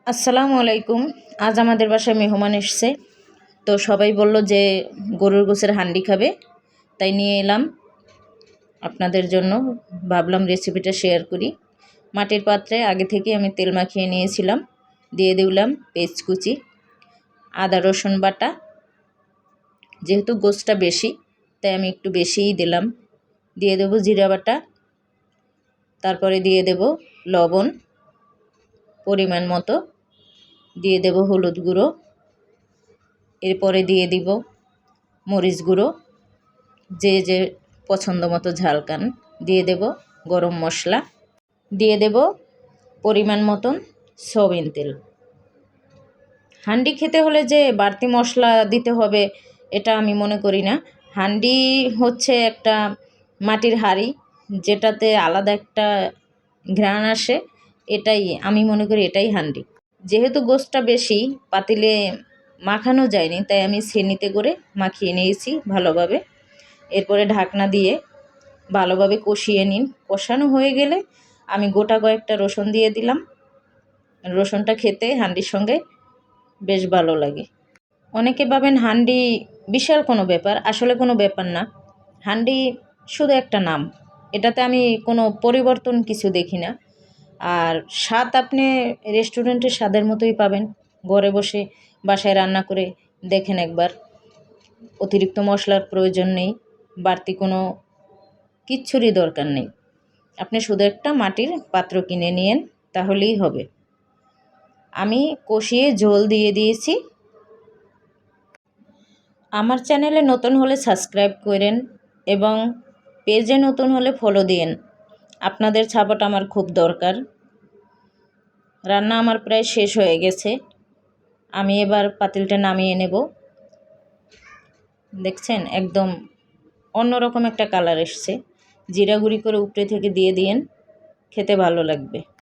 আসসালামু আলাইকুম। আজ আমাদের বাসায় মেহমান এসছে, তো সবাই বলল যে গরুর গোশের হান্ডি খাবে, তাই নিয়ে এলাম আপনাদের জন্য। ভাবলাম রেসিপিটা শেয়ার করি। মাটির পাত্রে আগে থেকে আমি তেল মাখিয়ে নিয়েছিলাম, দিয়ে দিলাম পেঁয়াজ কুচি, আদা রসুন বাটা। যেহেতু গোশটা বেশি তাই আমি একটু বেশিই দিলাম। দিয়ে দেব জিরা বাটা, তারপরে দিয়ে দেব লবণ পরিমাণ মতো, দিয়ে দেব হলুদ গুঁড়ো, এরপরে দিয়ে দিব মরিচ গুঁড়ো, যে যে পছন্দ মতো ঝাল খান। দিয়ে দেব গরম মশলা, দিয়ে দেব পরিমাণ মতন সয়াবিন তেল। হান্ডি খেতে হলে যে বাড়তি মশলা দিতে হবে এটা আমি মনে করি না। হান্ডি হচ্ছে একটা মাটির হাঁড়ি, যেটাতে আলাদা একটা ঘ্রাণ আসে, এটাই আমি মনে করি, এটাই হান্ডি। যেহেতু গোশটা বেশি, পাতিলে মাখানো যায়নি, তাই আমি ছেনিতে করে মাখিয়ে নিয়েছি ভালোভাবে। এরপরে ঢাকনা দিয়ে ভালোভাবে কষিয়ে নিন। কষানো হয়ে গেলে আমি গোটা কয়েকটা রসুন দিয়ে দিলাম। রসুনটা খেতে হান্ডির সঙ্গে বেশ ভালো লাগে। অনেকে ভাবেন হান্ডি বিশাল কোনো ব্যাপার, আসলে কোনো ব্যাপার না। হান্ডি শুধু একটা নাম, এটাতে আমি কোনো পরিবর্তন কিছু দেখি না। আর স্বাদ আপনি রেস্টুরেন্টের স্বাদের মতোই পাবেন। ঘরে বসে বাসায় রান্না করে দেখেন একবার। অতিরিক্ত মশলার প্রয়োজন নেই, বাড়তি কোনো কিচ্ছুরই দরকার নেই। আপনি শুধু একটা মাটির পাত্র কিনে নিয়েন, তাহলেই হবে। আমি কষিয়ে ঝোল দিয়ে দিয়েছি। আমার চ্যানেলে নতুন হলে সাবস্ক্রাইব করেন এবং পেজে নতুন হলে ফলো দিয়েন। আপনাদের সাপোর্ট আমার খুব দরকার। রান্না আমার প্রায় শেষ হয়ে গেছে, আমি এবার পাতিলটা নামিয়ে নেব। দেখছেন একদম অন্যরকম একটা কালার এসছে। জিরা গুঁড়ি করে উপরে থেকে দিয়ে দিয়েন, খেতে ভালো লাগবে।